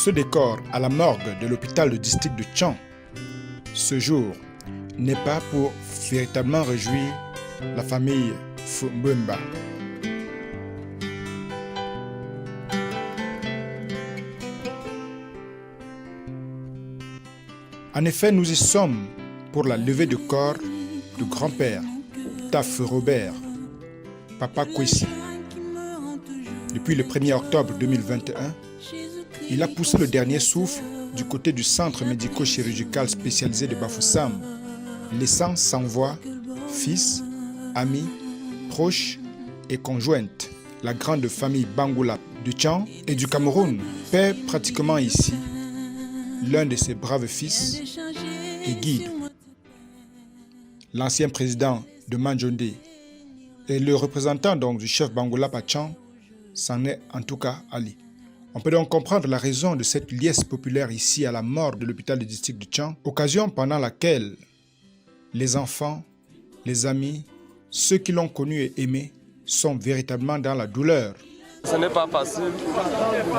ce décor à la morgue de l'hôpital de district de Tchang, ce jour n'est pas pour véritablement réjouir la famille Mbemba. En effet, nous y sommes pour la levée de corps du grand-père Taf Robert, Papa Kwesi. Depuis le 1er octobre 2021, il a poussé le dernier souffle du côté du centre médico-chirurgical spécialisé de Bafoussam, laissant sans voix fils, amis, proches et conjointes. La grande famille Bangoulap du Tchang et du Cameroun paie pratiquement ici l'un de ses braves fils et guide. L'ancien président de Manjonde et le représentant donc du chef Bangoulap à Tchang s'en est en tout cas allé. On peut donc comprendre la raison de cette liesse populaire ici à la mort de l'hôpital du district de Tchang, occasion pendant laquelle les enfants, les amis, ceux qui l'ont connu et aimé sont véritablement dans la douleur. Ce n'est pas facile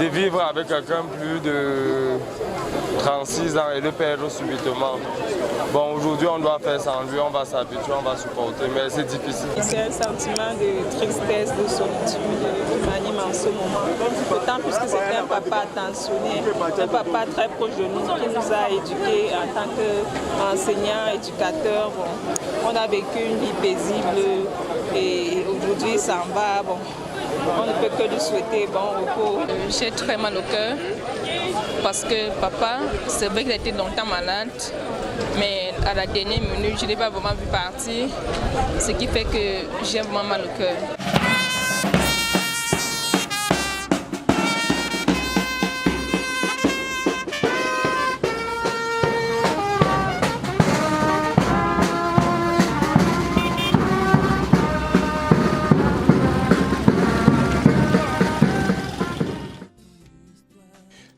de vivre avec quelqu'un plus de 36 ans et de perdre subitement. Bon, aujourd'hui on doit faire sans lui, on va s'habituer, on va supporter, mais c'est difficile. C'est un sentiment de tristesse, de solitude qui m'anime en ce moment. D'autant plus que c'était un papa attentionné, un papa très proche de nous, qui nous a éduqués en tant qu'enseignant, éducateur. Bon, on a vécu une vie paisible et aujourd'hui il s'en va. Bon, on ne peut que lui souhaiter bon repos. J'ai très mal au cœur parce que papa, c'est vrai qu'il a été longtemps malade, mais à la dernière minute, je ne l'ai pas vraiment vu partir, ce qui fait que j'ai vraiment mal au cœur.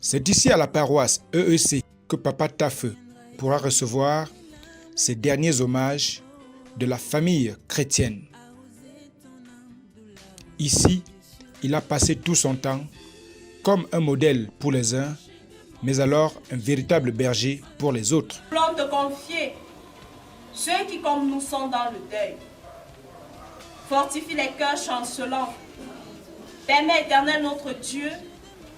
C'est ici à la paroisse EEC que Papa Tafeu pourra recevoir ses derniers hommages de la famille chrétienne. Ici, il a passé tout son temps comme un modèle pour les uns, mais alors un véritable berger pour les autres. Nous voulons te confier ceux qui comme nous sont dans le deuil. Fortifie les cœurs chancelants. Permets, Éternel notre Dieu,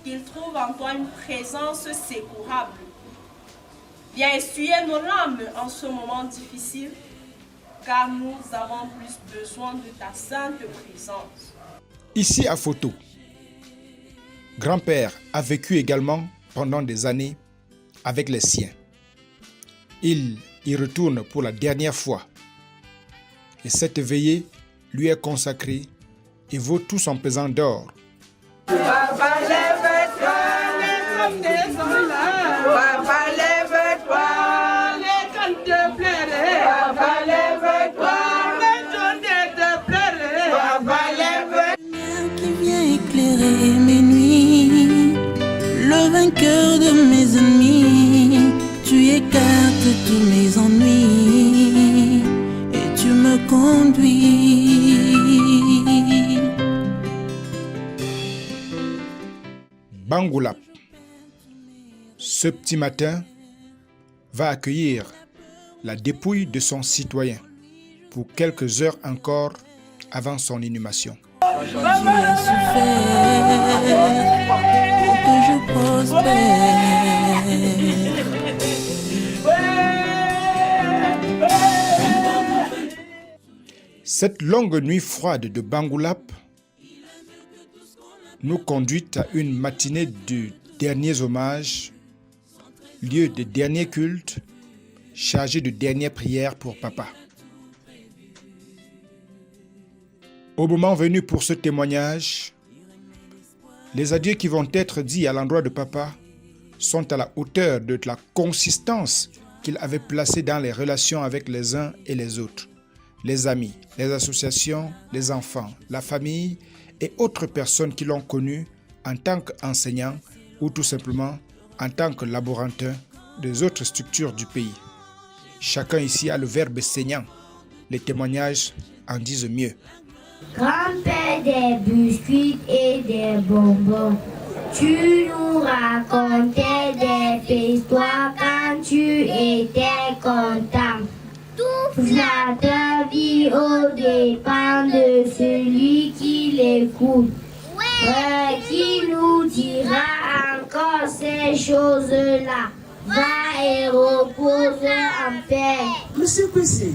qu'il trouve en toi une présence secourable. Viens essuyer nos larmes en ce moment difficile, car nous avons plus besoin de ta sainte présence. Ici à photo, grand-père a vécu également pendant des années avec les siens. Il y retourne pour la dernière fois. Et cette veillée lui est consacrée et vaut tout son pesant d'or. Papa, lève-toi, les hommes sont là. Papa, lève-toi, les gens te plairaient. Papa, lève-toi, les gens te plairaient. Papa, lève-toi. Qui vient éclairer mes nuits, le vainqueur de mes ennemis. Tu écartes tous mes ennuis et tu me conduis. Bangoulap, ce petit matin, va accueillir la dépouille de son citoyen pour quelques heures encore avant son inhumation. Tu as souffert pour que je prospère. Cette longue nuit froide de Bangoulap nous conduit à une matinée de derniers hommages, lieu de dernier culte, chargé de dernières prières pour papa. Au moment venu pour ce témoignage, les adieux qui vont être dits à l'endroit de papa sont à la hauteur de la consistance qu'il avait placée dans les relations avec les uns et les autres, les amis, les associations, les enfants, la famille et autres personnes qui l'ont connu en tant qu'enseignant ou tout simplement en tant que laborantin des autres structures du pays. Chacun ici a le verbe saignant. Les témoignages en disent mieux. Grand-père des biscuits et des bonbons. Tu nous racontais des histoires quand tu étais content. Tout flatteur vit au dépens de celui qui l'écoute. Qui nous dira encore ces choses-là? Va et repose en paix. Monsieur Kwesi,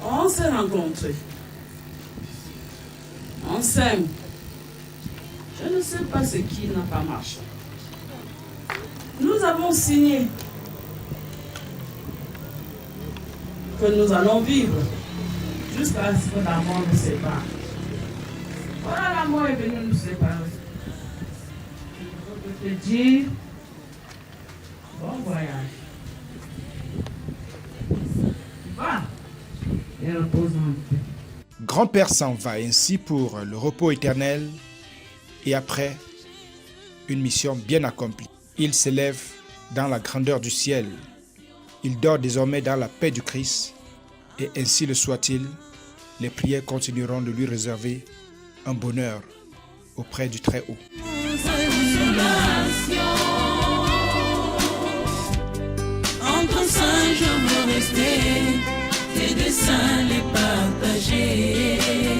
on s'est rencontrés. On s'aime. Je ne sais pas ce qui n'a pas marché. Nous avons signé que nous allons vivre jusqu'à ce que la mort nous sépare. Voilà, la mort est venue nous séparer. Je peux te dire, bon voyage. Va et repose en paix. Grand-père s'en va ainsi pour le repos éternel et après une mission bien accomplie. Il s'élève dans la grandeur du ciel. Il dort désormais dans la paix du Christ et ainsi le soit-il, les prières continueront de lui réserver un bonheur auprès du Très-Haut. Entre saints, je veux rester, tes desseins les partager.